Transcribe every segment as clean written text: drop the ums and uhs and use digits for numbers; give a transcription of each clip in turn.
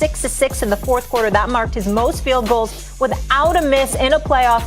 6-6 in the fourth quarter. That marked his most field goals without a miss in a playoff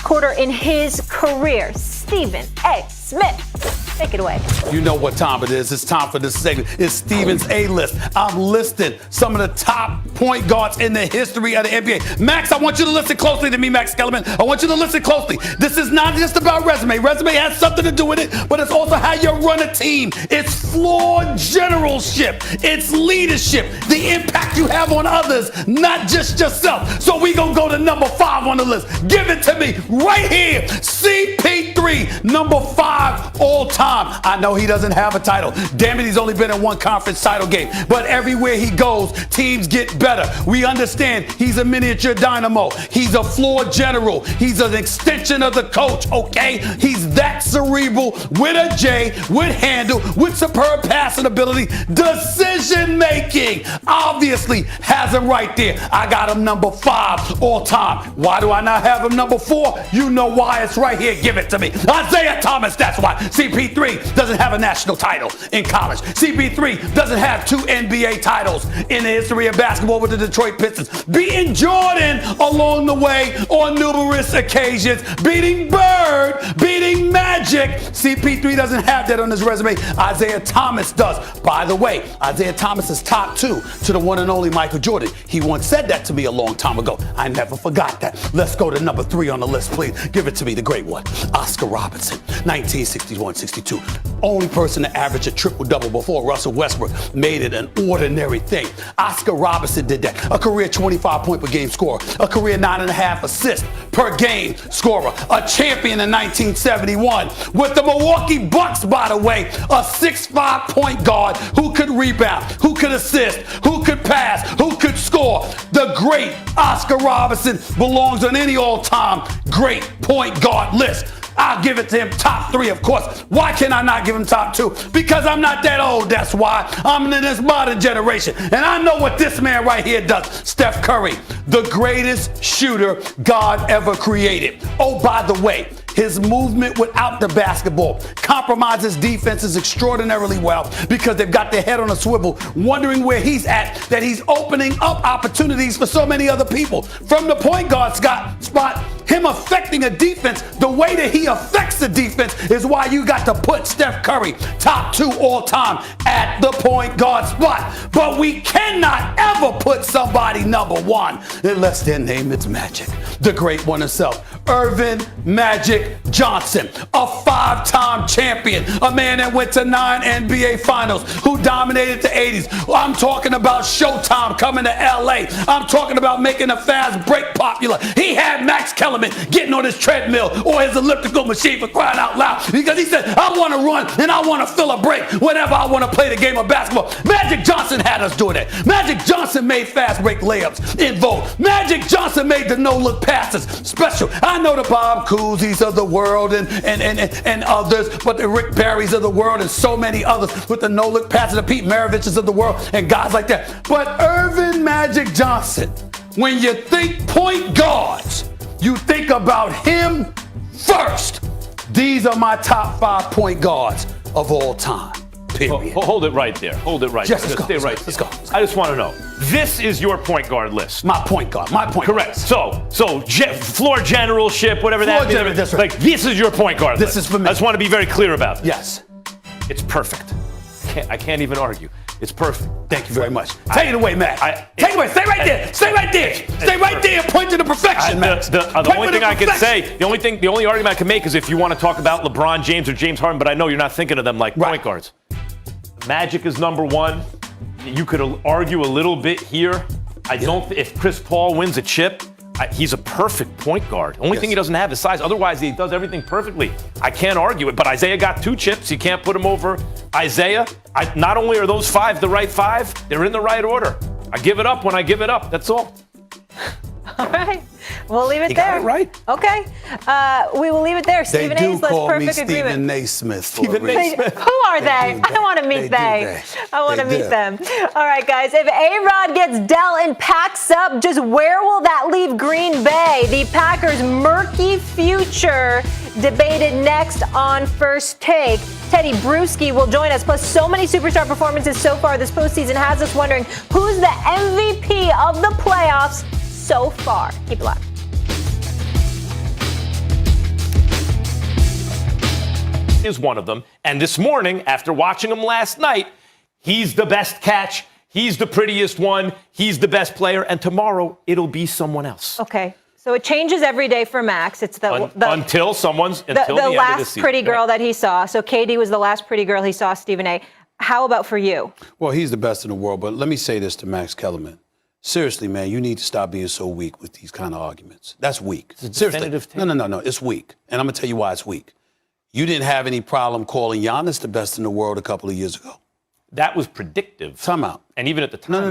quarter in his career. Stephen A. Smith, take it away. You know what time it is. It's time for this segment. It's Steven's A-list. I'm listing some of the top point guards in the history of the NBA. Max, I want you to listen closely to me, Max Kellerman. I want you to listen closely. This is not just about resume. Resume has something to do with it, but it's also how you run a team. It's floor generalship. It's leadership. The impact you have on others, not just yourself. So we gonna go to number 5 on the list. Give it to me right here. CP3, number 5 all time. I know he doesn't have a title. Damn it, he's only been in one conference title game. But everywhere he goes, teams get better. We understand he's a miniature dynamo. He's a floor general. He's an extension of the coach, okay? He's that cerebral with a J, with handle, with superb passing ability. Decision making. Obviously has him right there. I got him number 5 all time. Why do I not have him number 4? You know why. It's right here. Give it to me. Isaiah Thomas, that's why. CP3 doesn't have a national title in college. CP3 doesn't have 2 NBA titles in the history of basketball with the Detroit Pistons. Beating Jordan along the way on numerous occasions. Beating Bird, beating Magic. CP3 doesn't have that on his resume. Isaiah Thomas does. By the way, Isaiah Thomas is top 2 to the one and only Michael Jordan. He once said that to me a long time ago. I never forgot that. Let's go to number 3 on the list, please. Give it to me, the great one. Oscar Robertson, 1961-62. Only person to average a triple-double before Russell Westbrook made it an ordinary thing. Oscar Robertson did that. A career 25-point-per-game scorer. A career 9.5 assists per game scorer. A champion in 1971 with the Milwaukee Bucks, by the way. A 6'5" point guard who could rebound, who could assist, who could pass, who could score. The great Oscar Robertson belongs on any all-time great point guard list. I'll give it to him top 3, of course. Why can I not give him top 2? Because I'm not that old, that's why. I'm in this modern generation. And I know what this man right here does. Steph Curry, the greatest shooter God ever created. Oh, by the way, his movement without the basketball compromises defenses extraordinarily well because they've got their head on a swivel, wondering where he's at, that he's opening up opportunities for so many other people. From the point guard spot, him affecting a defense, the way that he affects the defense is why you got to put Steph Curry top 2 all time at the point guard spot. But we cannot ever put somebody number 1 unless their name is Magic, the great one himself. Irvin Magic Johnson, a 5-time champion, a man that went to 9 NBA finals, who dominated the 80s. I'm talking about Showtime coming to LA. I'm talking about making a fast break popular. He had Max Kellerman getting on his treadmill or his elliptical machine, for crying out loud, because he said, I want to run and I want to fill a break whenever I want to play the game of basketball. Magic Johnson had us doing that. Magic Johnson made fast break layups in vogue. Magic Johnson made the no-look passes special. I know the Bob Cousy's of the world and others, but the Rick Barry's of the world and so many others with the no-look passes, the Pete Maravich's of the world and guys like that. But Irvin Magic Johnson, when you think point guards, you think about him first. These are my top 5 point guards of all time. Period. Hold it right there. Hold it right there. Let's go. Stay right Let's there. go. I just want to know. This is your point guard list. My point guard. Correct. So floor generalship, whatever that means. That's right. Like, this is your point guard list. This is for me. I just want to be very clear about it. Yes. It's perfect. I can't even argue. It's perfect. Thank you very much. Take it away, Matt. Take it away. Stay right there. Stay right there. Stay right there and point to the perfection, Matt. The only thing I can say, the only argument I can make is if you want to talk about LeBron James or James Harden, but I know you're not thinking of them like point guards. Magic is number 1. You could argue a little bit here. If Chris Paul wins a chip, he's a perfect point guard. Only thing he doesn't have is size. Otherwise, he does everything perfectly. I can't argue it, but Isaiah got 2 chips. You can't put him over Isaiah. Not only are those 5 the right 5, they're in the right order. I give it up when I give it up. That's all. All right. We'll leave it You there. got it right. Okay. We will leave it there. They Stephen do A's list, call me perfect Stephen agreement. Naismith. Stephen Naismith. Who are they? I don't want to meet they. I want to meet them. All right, guys. If A-Rod gets Dell and packs up, just where will that leave Green Bay? The Packers' murky future debated next on First Take. Teddy Bruschi will join us. Plus, so many superstar performances so far this postseason has us wondering who's the MVP so far. Keep it live. Is one of them. And this morning, after watching him last night, he's the best catch. He's the prettiest one. He's the best player. And tomorrow, it'll be someone else. Okay. So it changes every day for Max. It's until the end of the last season. pretty girl that he saw. So KD was the last pretty girl he saw, Stephen A. How about for you? Well, he's the best in the world. But let me say this to Max Kellerman. Seriously, man, you need to stop being so weak with these kind of arguments. That's weak. Seriously. No. It's weak. And I'm going to tell you why it's weak. You didn't have any problem calling Giannis the best in the world a couple of years ago. That was predictive. Time out. And even at the time,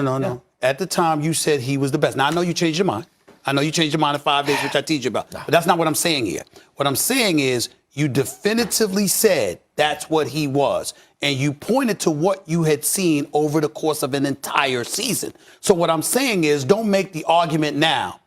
No. At the time, you said he was the best. Now, I know you changed your mind. I know you changed your mind in 5 days, which I teach you about. But that's not what I'm saying here. What I'm saying is you definitively said that's what he was. And you pointed to what you had seen over the course of an entire season. So what I'm saying is don't make the argument now,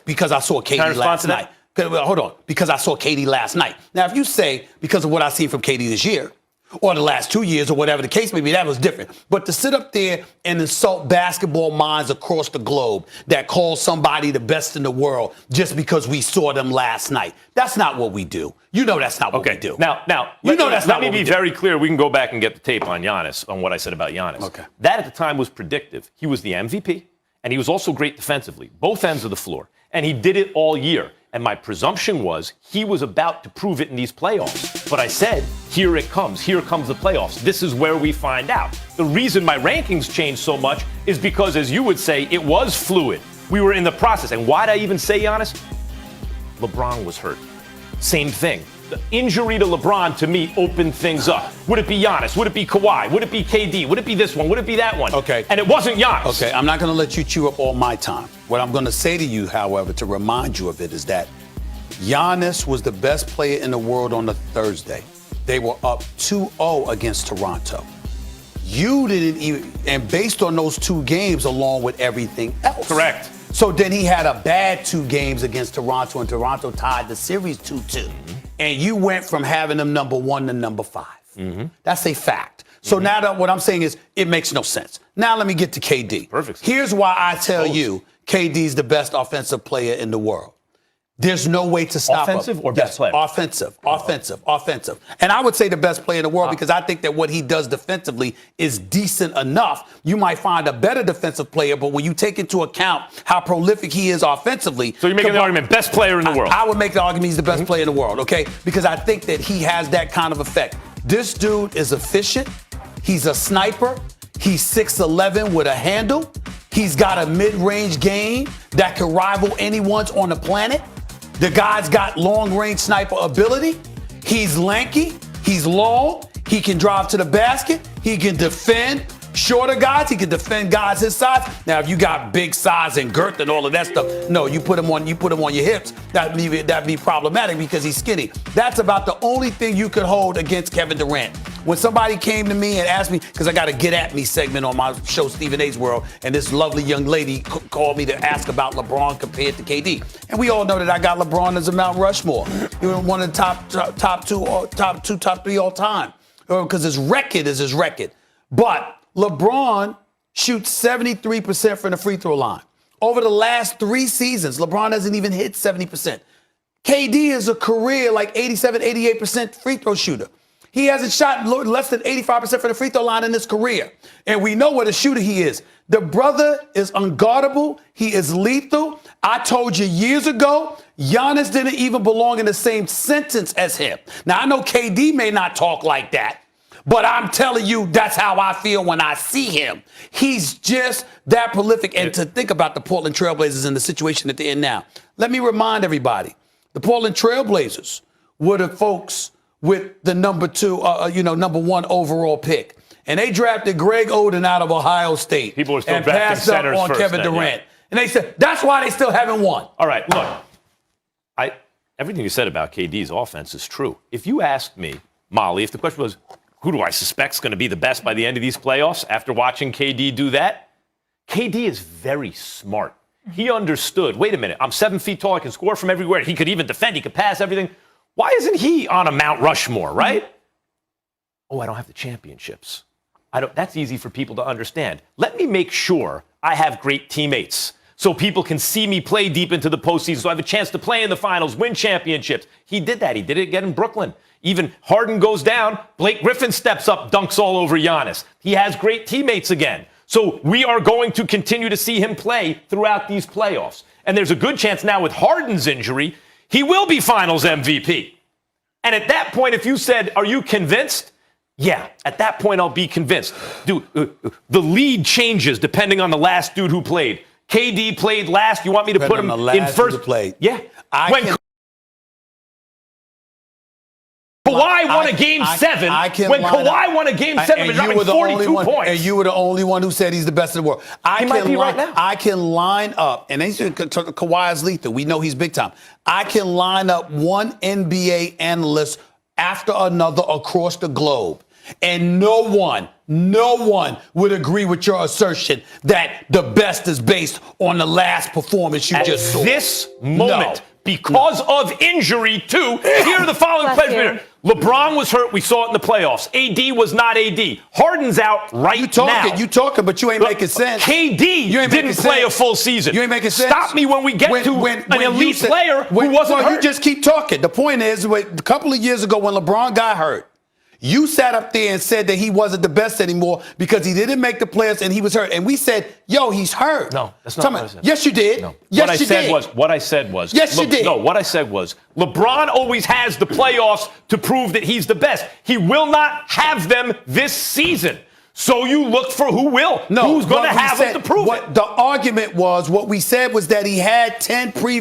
because I saw KD last night. Hold on. Because I saw KD last night. Now, if you say because of what I've seen from KD this year or the last 2 years or whatever the case may be, that was different. But to sit up there and insult basketball minds across the globe that call somebody the best in the world just because we saw them last night, that's not what we do. You know that's not what we do. Now, let me be very clear. We can go back and get the tape on Giannis, on what I said about Giannis. Okay. That at the time was predictive. He was the MVP, and he was also great defensively, both ends of the floor. And he did it all year. And my presumption was he was about to prove it in these playoffs. But I said, here it comes. Here comes the playoffs. This is where we find out. The reason my rankings changed so much is because, as you would say, it was fluid. We were in the process. And why did I even say Giannis? LeBron was hurt. Same thing. The injury to LeBron, to me, opened things up. Would it be Giannis? Would it be Kawhi? Would it be KD? Would it be this one? Would it be that one? Okay. And it wasn't Giannis. Okay, I'm not going to let you chew up all my time. What I'm going to say to you, however, to remind you of it, is that Giannis was the best player in the world on a Thursday. They were up 2-0 against Toronto. You didn't even, and based on those two games along with everything else. Correct. So then he had a bad 2 games against Toronto, and Toronto tied the series 2-2. And you went from having them number 1 to number 5. That's a fact. So now that what I'm saying is it makes no sense. Now let me get to KD. Perfect. Here's why I tell you KD's the best offensive player in the world. There's no way to stop him. Offensive or best player? Offensive. And I would say the best player in the world because I think that what he does defensively is decent enough. You might find a better defensive player, but when you take into account how prolific he is offensively. So you're making the argument, best player in the world. I would make the argument he's the best player in the world, okay? Because I think that he has that kind of effect. This dude is efficient. He's a sniper. He's 6'11" with a handle. He's got a mid-range game that can rival anyone's on the planet. The guy's got long-range sniper ability. He's lanky. He's long. He can drive to the basket. He can defend shorter guys. He can defend guys his size. Now, if you got big size and girth and all of that stuff, no, you put him on your hips. That'd be problematic because he's skinny. That's about the only thing you could hold against Kevin Durant. When somebody came to me and asked me, because I got a Get At Me segment on my show, Stephen A's World, and this lovely young lady called me to ask about LeBron compared to KD. And we all know that I got LeBron as a Mount Rushmore. He was one of the top three all time. Because his record is his record. But LeBron shoots 73% from the free throw line. Over the last 3 seasons, LeBron hasn't even hit 70%. KD is a career like 87, 88% free throw shooter. He hasn't shot less than 85% from the free throw line in his career. And we know what a shooter he is. The brother is unguardable. He is lethal. I told you years ago, Giannis didn't even belong in the same sentence as him. Now, I know KD may not talk like that, but I'm telling you, that's how I feel when I see him. He's just that prolific. And to think about the Portland Trailblazers and the situation that they're in now, let me remind everybody, the Portland Trailblazers were the folks with the number 1 overall pick. And they drafted Greg Oden out of Ohio State. People are still and drafting passed up centers on first Kevin then, Durant. And they said, that's why they still haven't won. All right, look, everything you said about KD's offense is true. If you asked me, Molly, if the question was, who do I suspect is going to be the best by the end of these playoffs after watching KD do that? KD is very smart. He understood, wait a minute, I'm 7 feet tall, I can score from everywhere. He could even defend, he could pass everything. Why isn't he on a Mount Rushmore, right? Oh, I don't have the championships. That's easy for people to understand. Let me make sure I have great teammates so people can see me play deep into the postseason, so I have a chance to play in the finals, win championships. He did that. He did it again in Brooklyn. Even Harden goes down, Blake Griffin steps up, dunks all over Giannis. He has great teammates again. So we are going to continue to see him play throughout these playoffs. And there's a good chance now with Harden's injury, he will be finals MVP. And at that point, if you said, are you convinced? Yeah, at that point, I'll be convinced. Dude, the lead changes depending on the last dude who played. KD played last. You want me to put him in first? Played. Yeah. When Kawhi won a game 7, when Kawhi won a game 7, and dropping 42 points. And you were the only one who said he's the best in the world. He might be right now. I can line up, and Kawhi is lethal. We know he's big time. I can line up one NBA analyst after another across the globe. And no one would agree with your assertion that the best is based on the last performance you just saw. At this moment, because of injury, too, here are the following players. LeBron was hurt. We saw it in the playoffs. AD was not AD. Harden's out now. You talking, but you ain't making sense. KD didn't play a full season. You ain't making sense. Stop me when we get to an elite player who wasn't hurt. You just keep talking. The point is, a couple of years ago when LeBron got hurt, you sat up there and said that he wasn't the best anymore because he didn't make the playoffs and he was hurt. And we said, yo, he's hurt. No, that's not what I said. Yes, you did. No. Yes, what I said was. Yes, you did. No, what I said was, LeBron always has the playoffs to prove that he's the best. He will not have them this season. So you look for who will. Who's going to have it to prove it. The argument was, what we said was that he had 10 previous